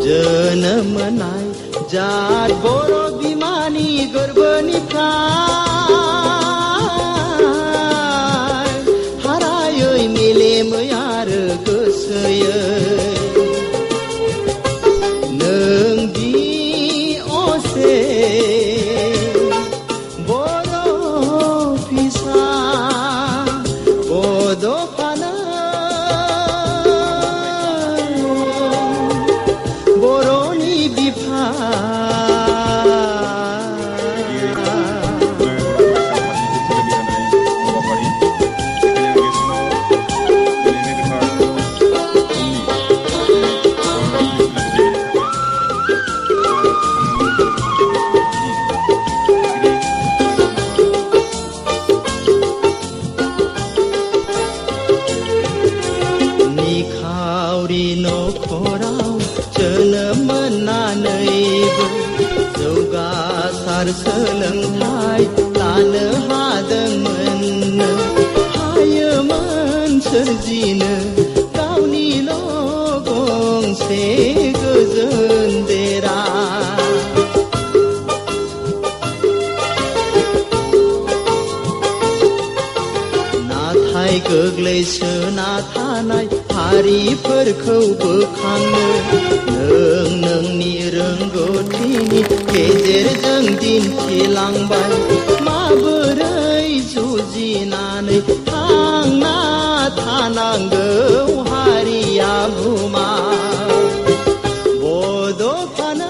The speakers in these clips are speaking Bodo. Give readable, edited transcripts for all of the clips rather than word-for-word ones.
जोनोम मोननाय जात बर' बिमानि गोरबोनिफ्राय हारायै मेलेमै आरो गोसोयै नों दि असे बर' फिसा बड'फानो बर'नि बिफा निखावरि न'खराव जोनोम मोननानैबो जौगासार सोलोंथाइ लानो हादोंमोन हायोमोन सोरजिनो गावनिल' गंसे गोजोन देरा नाथाय गोग्लैसोना थानाय हारिफोरखौ बोखांनो नों नोंनि रोंगौथिनि गेजेरजों दिन्थिलांबाय माबोरै जुजिनानै थांना थानांगौ हारिया बुमा बड'फानो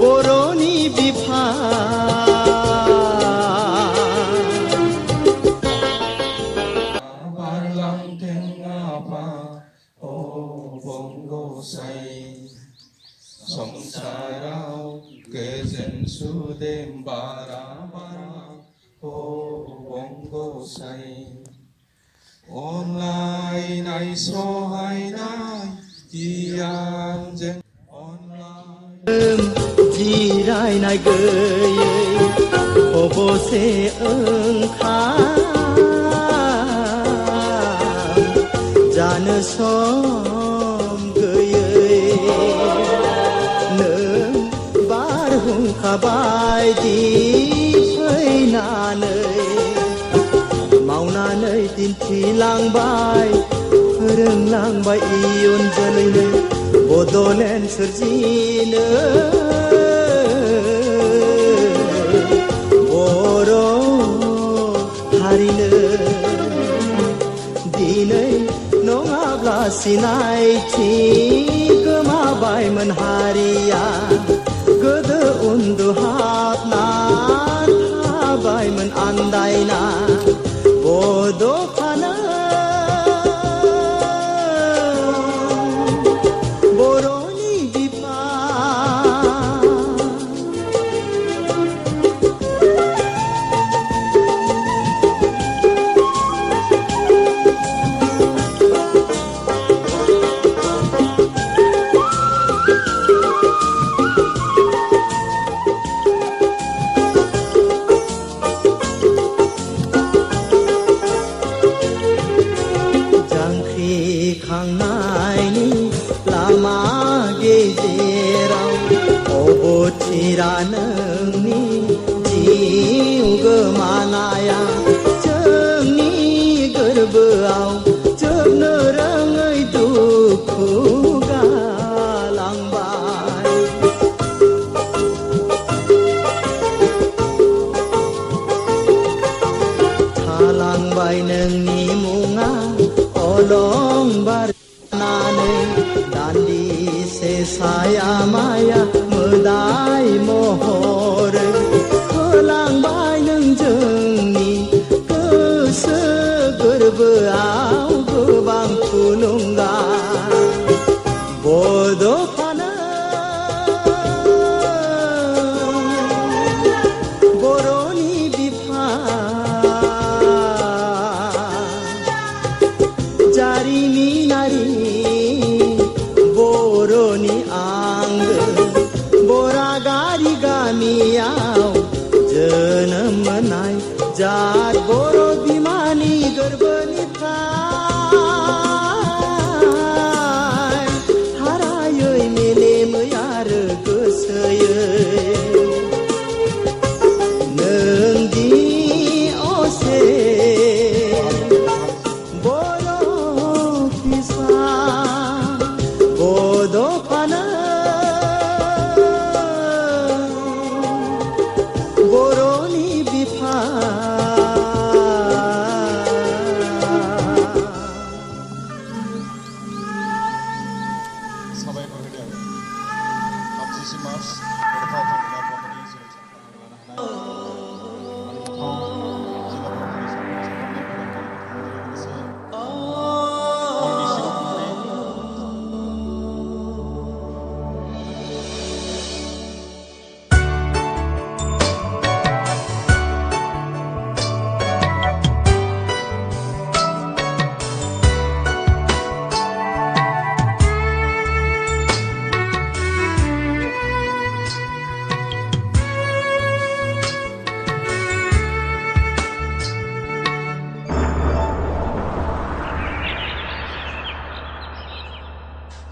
बर'नि बिफा संसाराव गोजोन सुदेम बारा बारा ओ बंग'साय अनलायनाय सहायनाय गियानजों जिरायनाय गैयै अबसे ओंखाम जानो सम गैयै नों बारहुंखा बायदि फैनानै मावनानै दिन्थिलांबाय फोरोंलांबाय इयुन जोलैनो बड'लेण्ड सोरजिनो बर' हारिनो दिनै नङाब्ला सिनायथि गोमाबायमोन हारिया गोदो उन्दुहाबना थाबायमोन आन्दायना बड'फानो बर'नि बिफा जांख्रिखांनायनि लामा गेजेराव अबथिरा नोंनि जिउ गोमानाया जोंनि गोरबोआव जोबनो रोङै दुखु गालांबाय थालांबाय नोंनि मुङा अलंबारनानै दान्दिसे साया माया मोदाय महरै होलांबाय नों जोंनि गोसो गोरबोआव गोबां थुलुंगा बड'फानो बर'नि बिफा जारिमिनारि बर'नि आंगो बरागारि गामियाव जोनोम मोननाय जात बर' बिमानि गोरबोनिफ्राय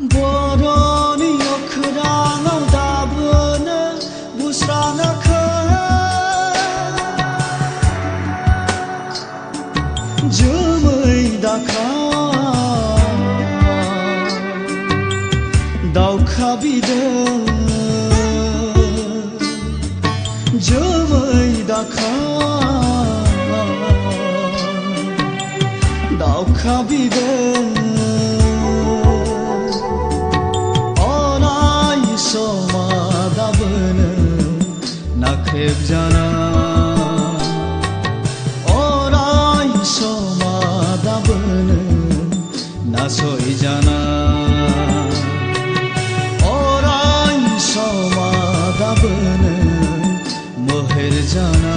बर'नि अख्राङाव दाबोनो बुस्राङाखै जोमै दाखा दावखा बिदै जोमै दाखा दावखा बिदै अराय समा दाबोनो नाख्रेबजाना अराय समा दाबोनो नासयजाना अराय समा दाबोनो मोहेर जाना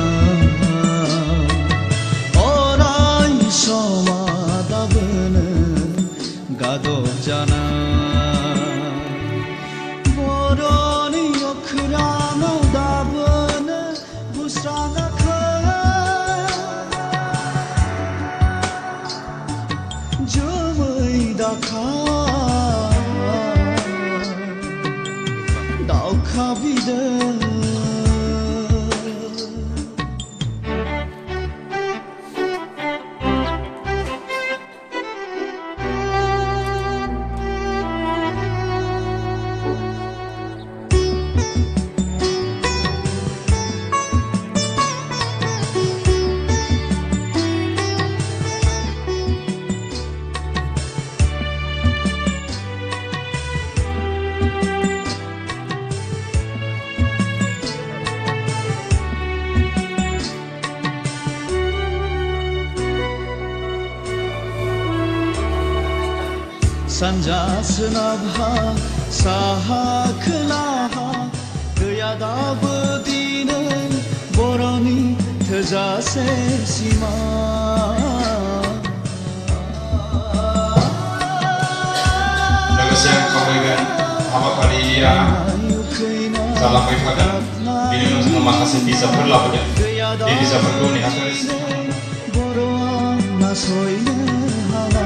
अराय समा दाबोनो गादब जाना बर'नि अख्राङाव दाबोनो बुस्राङाखै जोमै दाखा दावखा बिदै सानजा सोनाबहा साहा खोलाहा गैया दाबो दिनै बर'नि थोजासे सिमा लोगोसे खावलायगोन हाबाफारिया जालांबाय थागोन बेनि उनाव जोङो माखासे बिजाबफोर लाबोदों बे बिजाबफोरखौ नेहाथारि बर'आ नासयनो हाला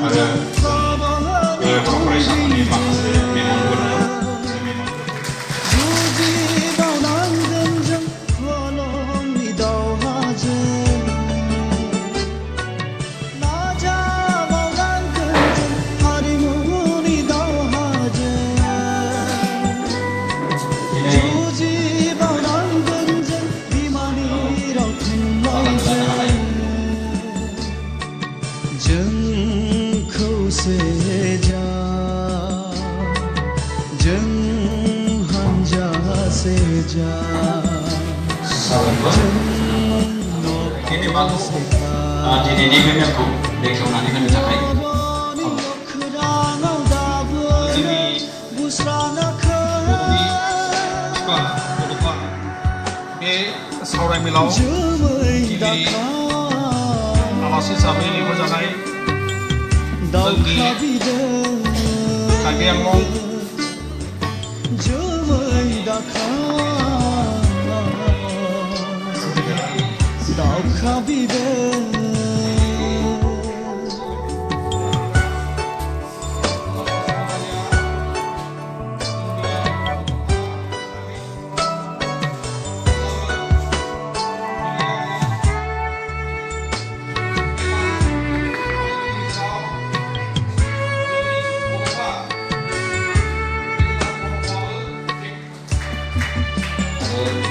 आरो फरायसाफोरनि माखासे मेमनफोर दङ जुजिबावनांगोन जों हलमनि दावहाजों नाजाबावनांगोन जों हारिमुनि दावहाजों जुजिबावनांगोन जों बिमानि राव थुनलाइजों जोंखौ सेजा जों हान्जा सेजा दिनैनि बे मेलखौ बेखेवनानै होनो थाखाय जोंनि बे सावरायमेलाव गिबि आलासि हिसाबै लिंहरजानाय जोंनि कार्बिआंलं दावखा बिदै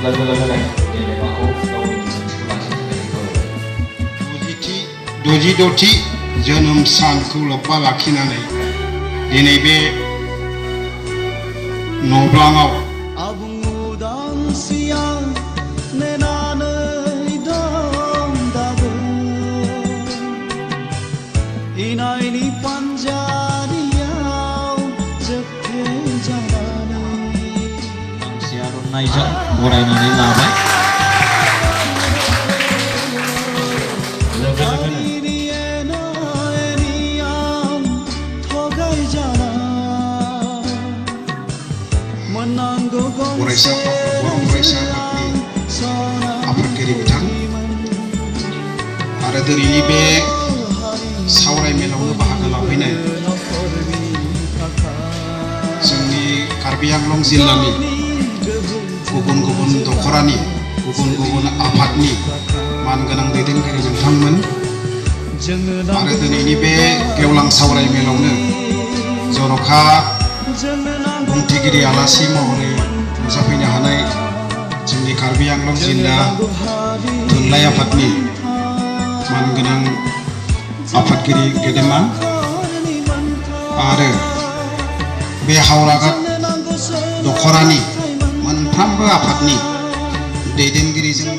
लोगो-लोगोनो गेलेनायखौ गावनि बिबुंथिखौ लाखिनो थाखाय 66थि जोनोम सानखौ लोब्बा लाखिनानै दिनै बे न'ब्लाङाव आबुं उदांस्रिया नेनानै दं दाबो इनायनि पान्जारियाव जोबथेजानानै गांसे आर'नाइजों बरायनानै लाबाय लोगो-लोगोनो फरायसाफोरनि आफादगिरि बिथां आरो दिनैनि बे सावरायमेलावनो बाहागो लाफैनाय जोंनि कार्बि आंलं जिल्लानि गुबुन गुबुन दखरानि गुबुन गुबुन आफादनि मानगोनां दैदेनगिरि नोंथांमोन आरो दिनैनि बे गेवलां सावरायमेलावनो जर'खा बुंथिगिरि आलासि महरै नुजाफैनो हानाय जोंनि कार्बि आंलं जिल्ला थुनलाइ आफादनि मानगोनां आफादगिरि गेदेमा आरो बे हावराघाट दखरानि मोनफ्रोमबो आफादनि दैदेनगिरिजों